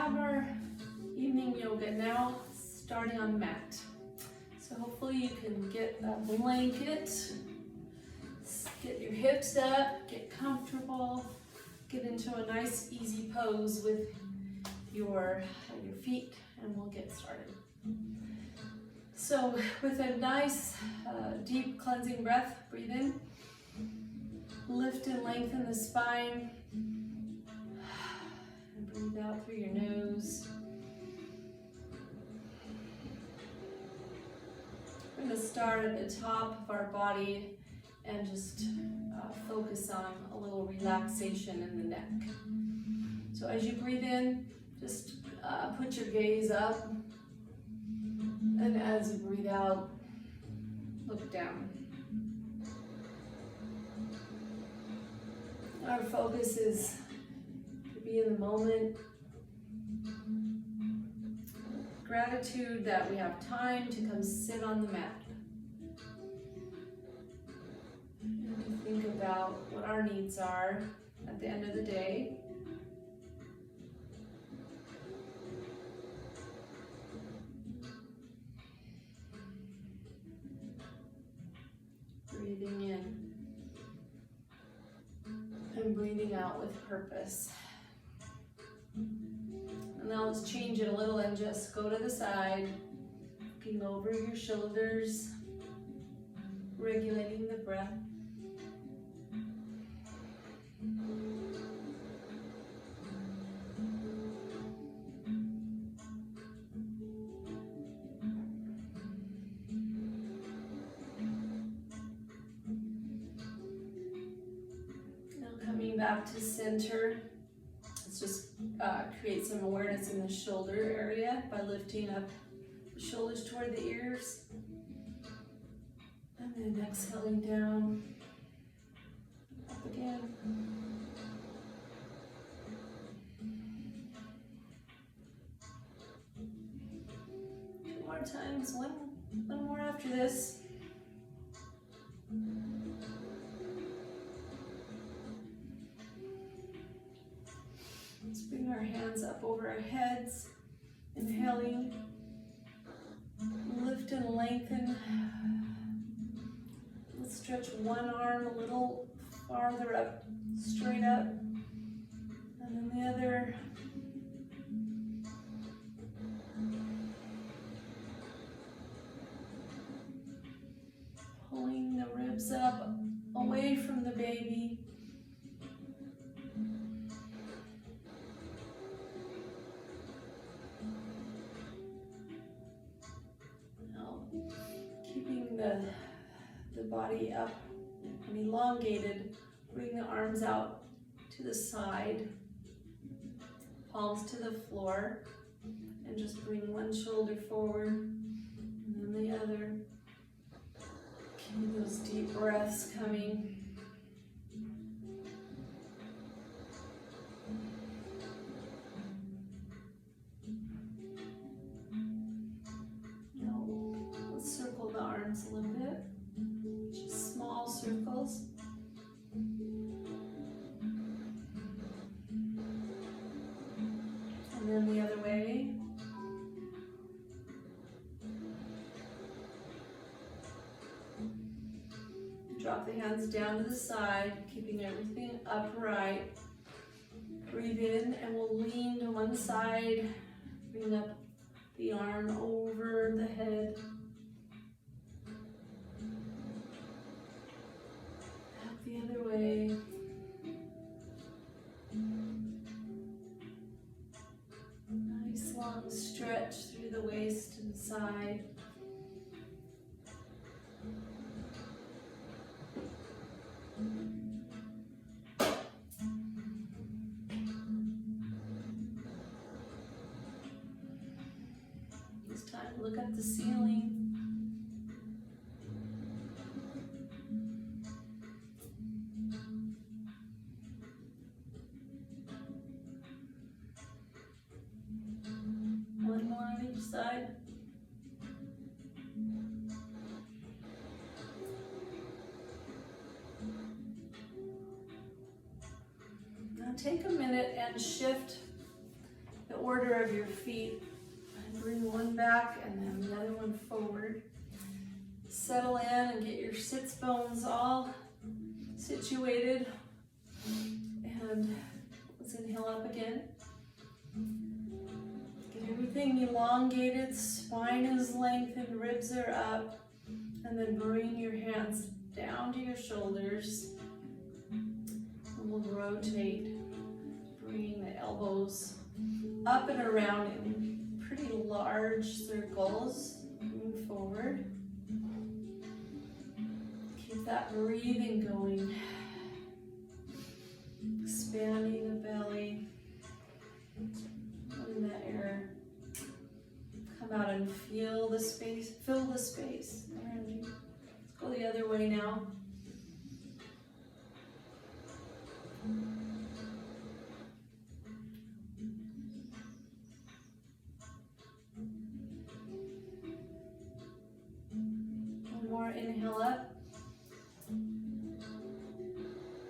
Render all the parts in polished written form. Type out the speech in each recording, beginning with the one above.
have our evening yoga now, starting on the mat. So hopefully you can get a blanket, get your hips up, get comfortable, get into a nice easy pose with your feet, and we'll get started. So with a nice deep cleansing breath, breathe in, lift and lengthen the spine, and breathe out through your nose. We're going to start at the top of our body and just focus on a little relaxation in the neck. So as you breathe in, just put your gaze up, and as you breathe out, look down. Our focus is to be in the moment. Gratitude that we have time to come sit on the mat. And to think about what our needs are at the end of the day. Breathing in and breathing out with purpose. And now let's change it a little and just go to the side, looking over your shoulders, regulating the breath. Back to center. Let's just create some awareness in the shoulder area by lifting up the shoulders toward the ears. And then exhaling down, up again. 2 more times, one more after this. Let's bring our hands up over our heads, inhaling, lift and lengthen. Let's stretch one arm a little farther up, straight up, and then the other. Pulling the ribs up, away from the baby. The body up and elongated. Bring the arms out to the side, palms to the floor, and just bring one shoulder forward and then the other. Keep those deep breaths coming. Circle the arms a little bit, just small circles. And then the other way. Drop the hands down to the side, keeping everything upright. Breathe in and we'll lean to one side, bring up the arm over the head. The other way. Nice long stretch through the waist and side. It's time to look at the ceiling. Side. Now take a minute and shift the order of your feet. And bring one back and then the other one forward. Settle in and get your sits bones all situated. And let's inhale up again. Get everything elongated, spine is lengthened, ribs are up. And then bring your hands down to your shoulders. And we'll rotate, bringing the elbows up and around in pretty large circles. Move forward. Keep that breathing going. Expanding the belly. Letting that air come out and feel the space, fill the space around you. Let's go the other way now. One more inhale up.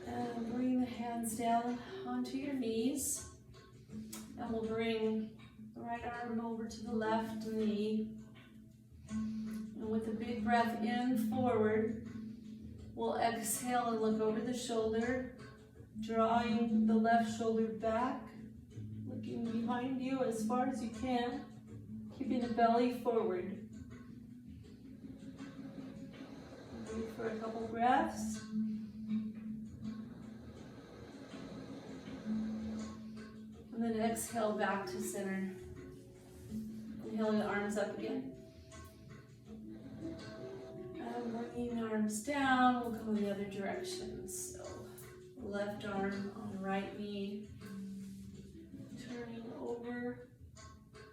And bring the hands down onto your knees. And we'll bring the right arm over to the left knee. And with a big breath in forward, we'll exhale and look over the shoulder, drawing the left shoulder back, looking behind you as far as you can, keeping the belly forward. Breathe for a couple breaths. And then exhale back to center. Inhaling the arms up again. And bringing the arms down, we'll go the other direction. So left arm on right knee, turning over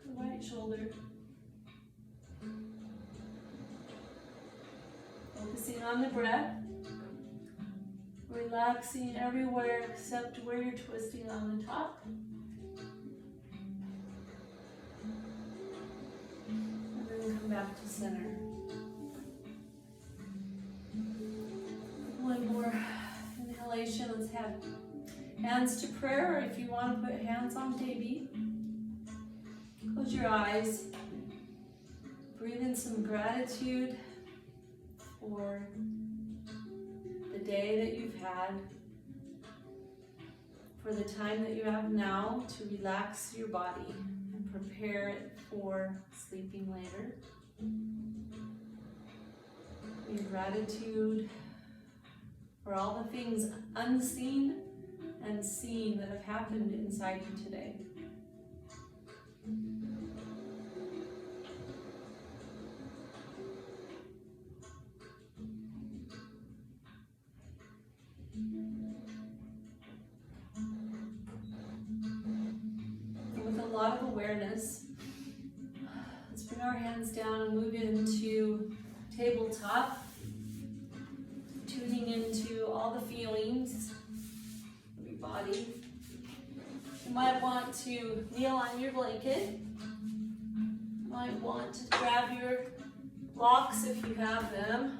the right shoulder. Focusing on the breath. Relaxing everywhere except where you're twisting on the top. And then come back to center. One more inhalation. Let's have hands to prayer, or if you want to put hands on baby. Close your eyes. Breathe in some gratitude for the day that you've had, for the time that you have now to relax your body and prepare it for sleeping later. In gratitude for all the things unseen and seen that have happened inside you today. And with a lot of awareness, let's bring our hands down and move into tabletop. Tuning into all the feelings of your body. You might want to kneel on your blanket. You might want to grab your blocks if you have them.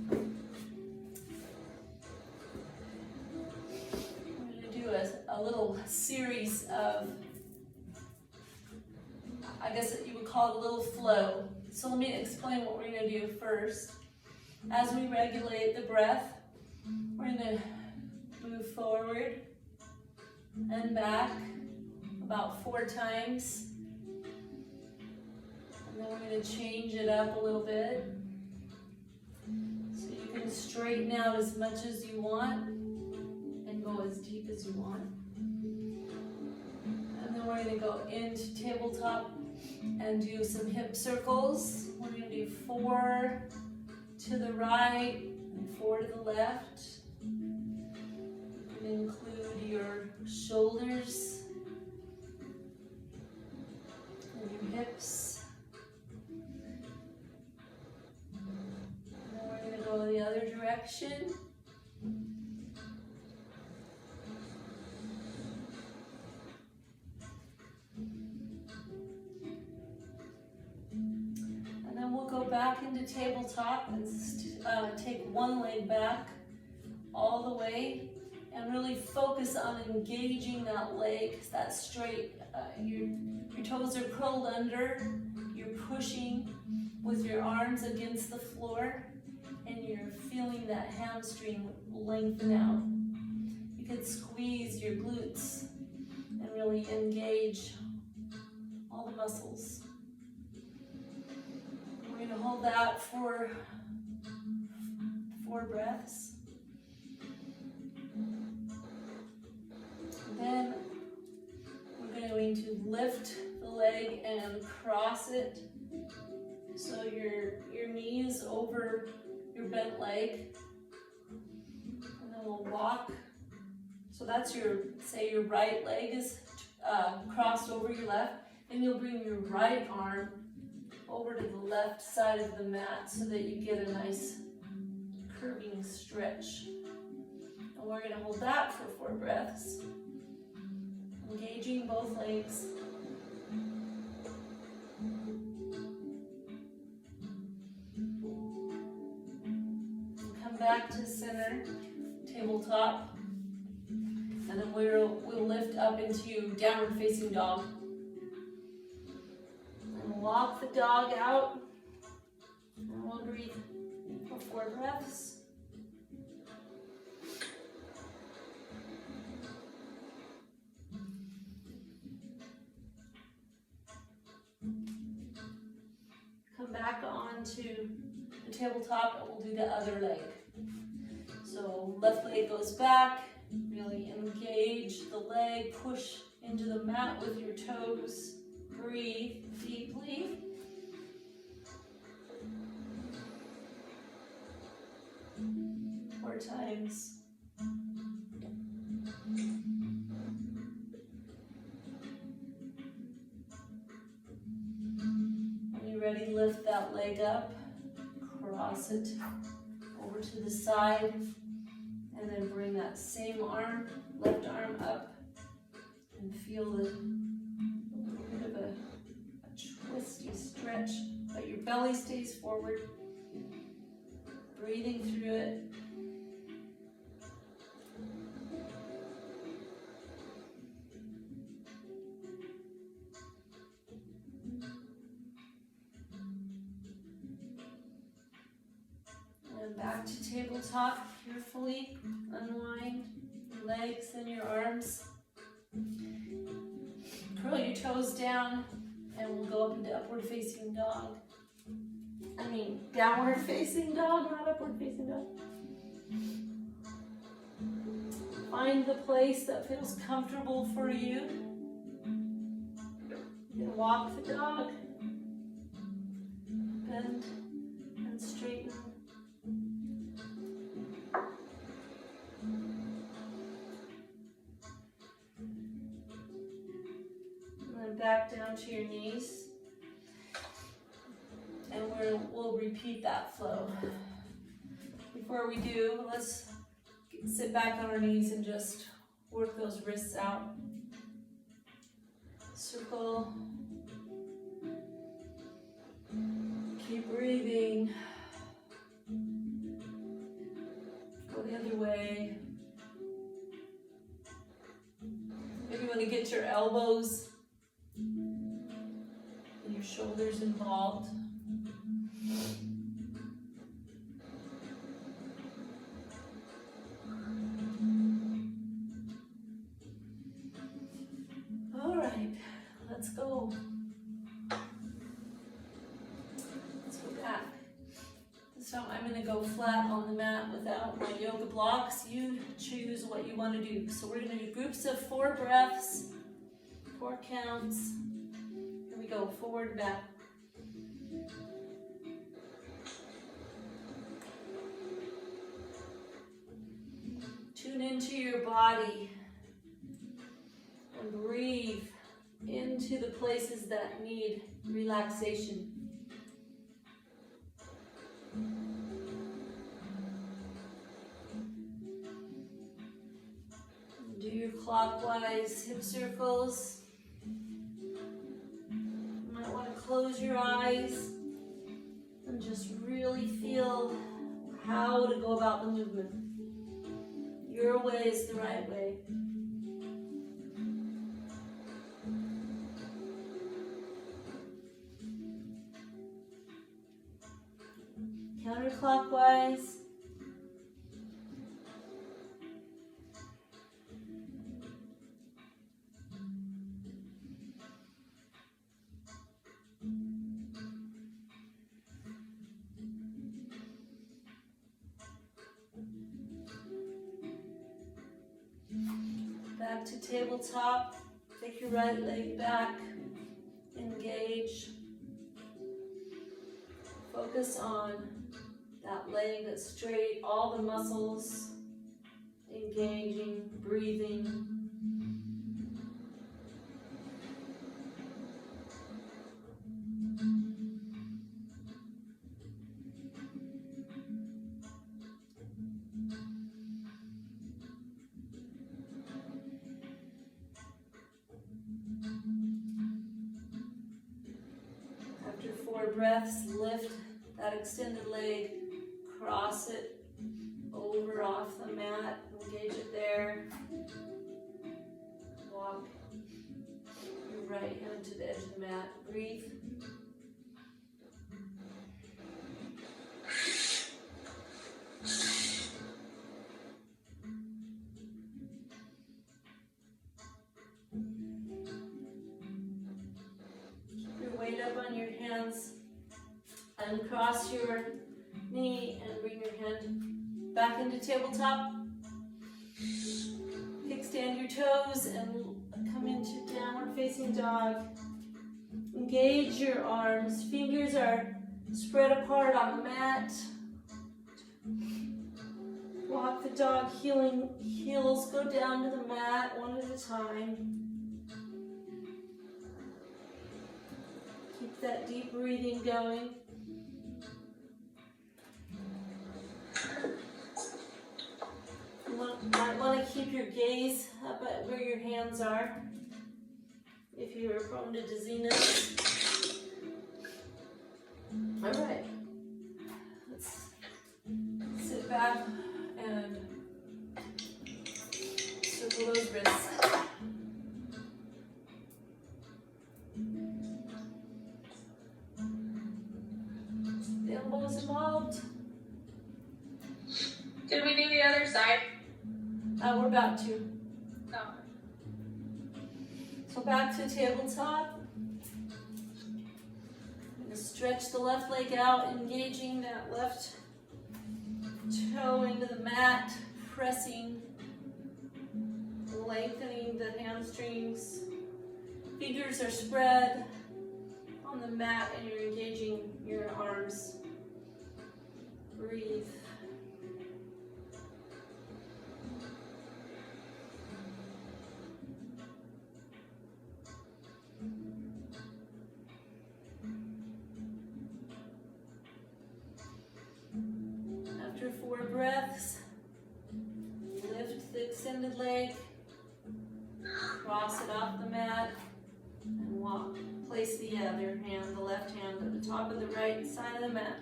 We're going to do a little series of, I guess you would call it a little flow. So let me explain what we're going to do first. As we regulate the breath, we're going to move forward and back about 4 times. And then we're going to change it up a little bit. So you can straighten out as much as you want and go as deep as you want. And then we're going to go into tabletop and do some hip circles. We're going to do 4 to the right and 4 to the left. You can include your shoulders and your hips. And then we're going to go the other direction. Back into tabletop and take one leg back all the way and really focus on engaging that leg, that straight. Your toes are curled under. You're pushing with your arms against the floor, and you're feeling that hamstring lengthen out. You could squeeze your glutes and really engage all the muscles. We're going to hold that for 4 breaths. Then we're going to lift the leg and cross it. So your knees over your bent leg. And then we'll walk. So that's say your right leg is crossed over your left. And you'll bring your right arm over to the left side of the mat so that you get a nice curving stretch. And we're going to hold that for 4 breaths. Engaging both legs. And come back to center, tabletop. And then we'll lift up into downward facing dog. And walk the dog out. And we'll breathe for 4 breaths. Come back onto the tabletop and we'll do the other leg. So left leg goes back, really engage the leg, push into the mat with your toes, breathe deeply. Four times. Ready, lift that leg up, cross it over to the side, and then bring that same arm, left arm up, and feel a little bit of a twisty stretch, but your belly stays forward, breathing through it. Back to tabletop, carefully unwind your legs and your arms. Curl your toes down and we'll go up into upward facing dog. Downward facing dog, not upward facing dog. Find the place that feels comfortable for you. You can walk the dog, bend and straighten. Back down to your knees, and we'll repeat that flow. Before we do, let's sit back on our knees and just work those wrists out. Circle. Keep breathing. Go the other way. Maybe you want to get your elbows and your shoulders involved. All right, let's go. Let's go back. So I'm going to go flat on the mat without my yoga blocks. You choose what you want to do. So we're going to do groups of 4 breaths, 4 counts. Here we go, forward and back. Tune into your body and breathe into the places that need relaxation. Do your clockwise hip circles. You might want to close your eyes and just really feel how to go about the movement. Your way is the right way. Counterclockwise. Back to tabletop. Take your right leg back. Engage. Focus on that leg that's straight, all the muscles engaging, breathing. After 4 breaths, lift that extended leg, cross it over off the mat, engage it there. Walk your right hand to the edge of the mat. Breathe. Keep your weight up on your hands. Uncross your knee and bring your hand back into tabletop. Kickstand your toes and come into downward facing dog. Engage your arms. Fingers are spread apart on the mat. Walk the dog, heels go down to the mat one at a time. Keep that deep breathing going. You might want to keep your gaze up at where your hands are if you are prone to dizziness. All right, let's sit back and circle those wrists. The elbows involved. Did we do the other side? We're about to. No. So back to tabletop. I'm going to stretch the left leg out, engaging that left toe into the mat, pressing, lengthening the hamstrings. Fingers are spread on the mat and you're engaging your arms. Breathe. After 4 breaths, lift the extended leg, cross it off the mat, and walk. Place the other hand, the left hand, at the top of the right side of the mat.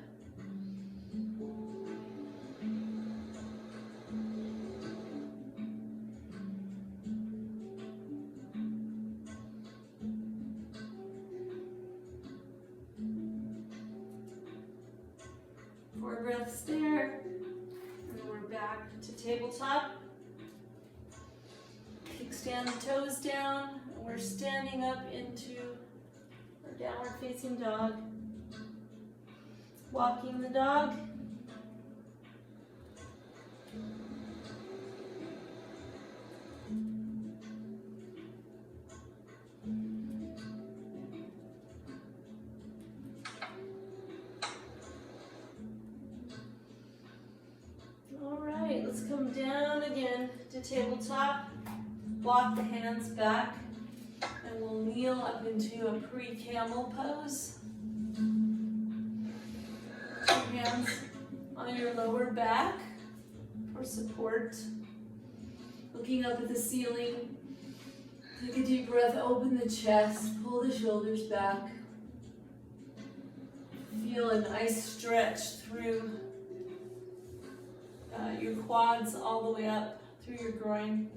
Breaths there, and then we're back to tabletop. Kickstand the toes down, and we're standing up into our downward facing dog. Walking the dog. Let's come down again to tabletop. Walk the hands back and we'll kneel up into a pre-camel pose. Two hands on your lower back for support. Looking up at the ceiling. Take a deep breath, open the chest, pull the shoulders back. Feel a nice stretch through your quads all the way up through your groin,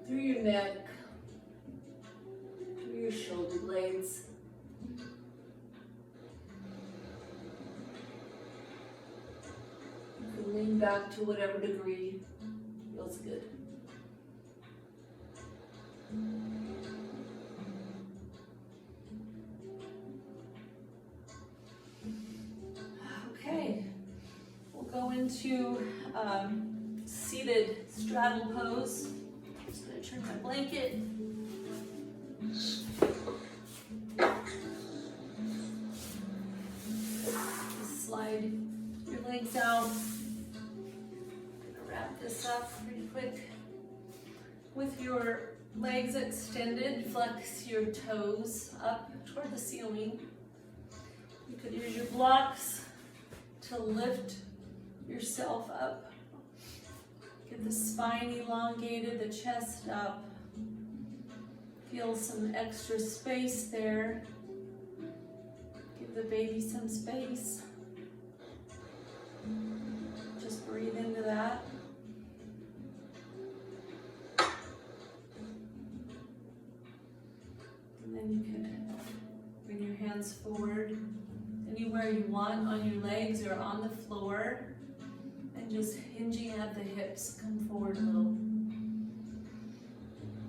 through your neck, through your shoulder blades. You can lean back to whatever degree feels good. Okay, we'll go into seated straddle pose. I'm just going to turn my blanket. Just slide your legs out. I'm going to wrap this up pretty quick. With your legs extended, flex your toes up toward the ceiling. You could use your blocks to lift yourself up. Get the spine elongated, the chest up. Feel some extra space there. Give the baby some space. Just breathe into that. And then you can bring your hands forward anywhere you want on your legs or on the floor. And just hinging at the hips, come forward a little.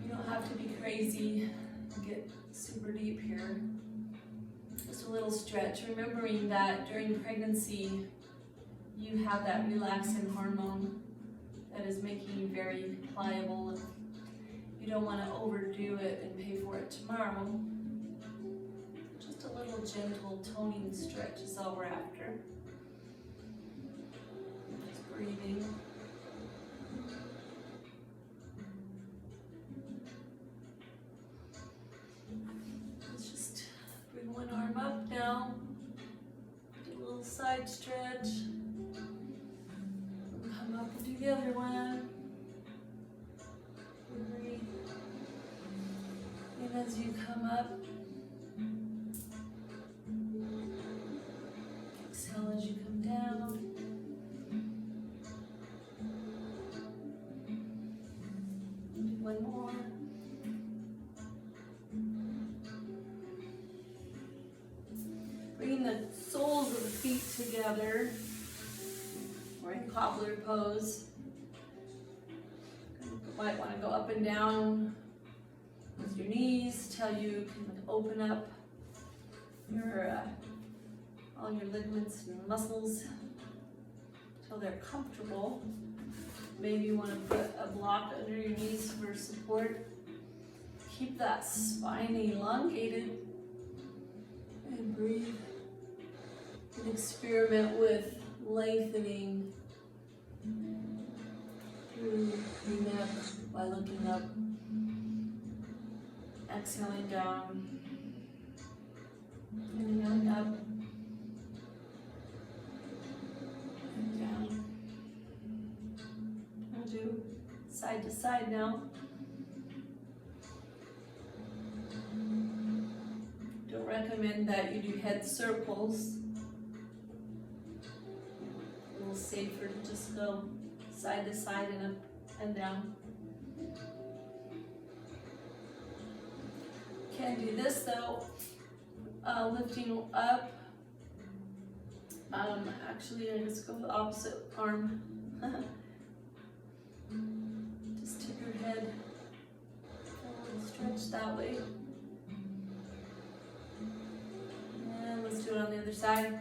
You don't have to be crazy and get super deep here. Just a little stretch, remembering that during pregnancy, you have that relaxin hormone that is making you very pliable, and you don't want to overdo it and pay for it tomorrow. Just a little gentle toning stretch is all we're after. Breathing. Let's just bring one arm up now. Do a little side stretch. Come up and do the other one. Breathe. And as you come up, exhale as you come down. One more. Bringing the soles of the feet together. We're in cobbler pose. You might want to go up and down with your knees till you can open up your all your ligaments and muscles till they're comfortable. Maybe you want to put a block under your knees for support. Keep that spine elongated and breathe. And experiment with lengthening through your neck by looking up, exhaling down, inhaling up and down. We'll do side to side now. Don't recommend that you do head circles. A little safer to just go side to side and up and down. Can do this though, lifting up. Actually, I just go the opposite arm. Just tip your head and stretch that way. And let's do it on the other side.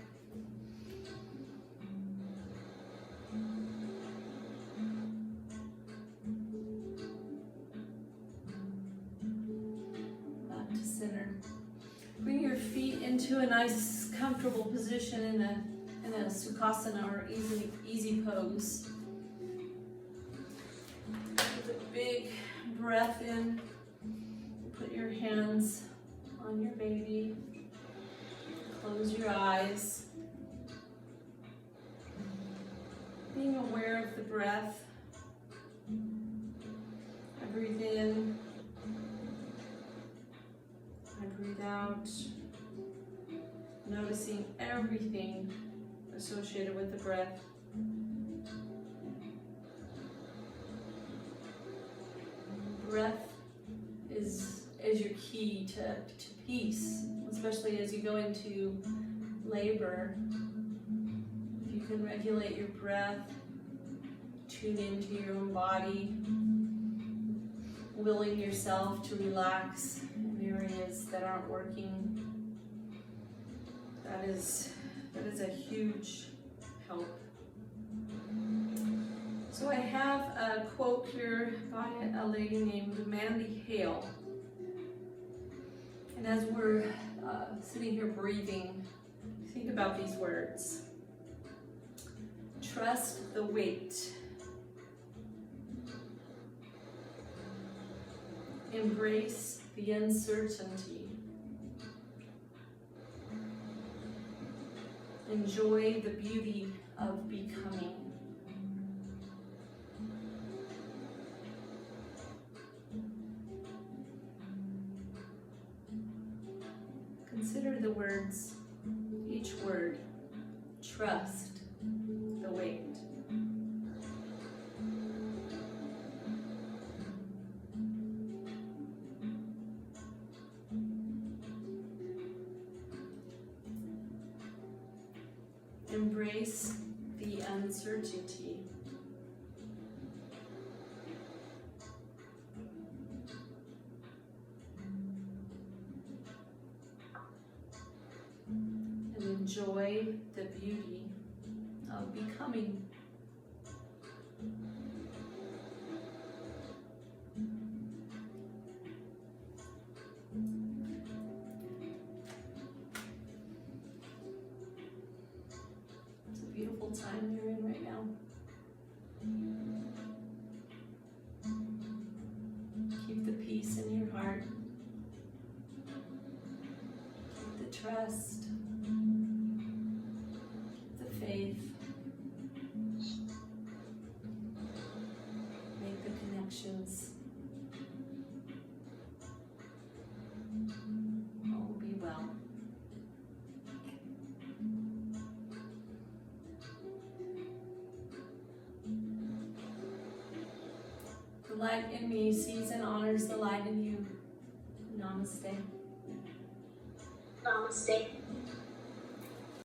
Back to center. Bring your feet into a nice, comfortable position in a Sukhasana or easy pose. Take a big breath in. Put your hands on your baby. Close your eyes. Being aware of the breath. I breathe in. I breathe out. Noticing everything associated with the breath. breath is your key to peace, especially as you go into labor. If you can regulate your breath, tune into your own body, willing yourself to relax in areas that aren't working, that is a huge help. So I have a quote here by a lady named Mandy Hale. And as we're sitting here breathing, think about these words. Trust the wait. Embrace the uncertainty. Enjoy the beauty of becoming. Consider the words, each word. Trust the wait. Embrace the uncertainty. And enjoy the beauty of becoming. Beautiful time you're in right now. Keep the peace in your heart. Keep the trust. Keep the faith. Make the connections. All will be well. The light in me sees and honors the light in you. Namaste. Namaste.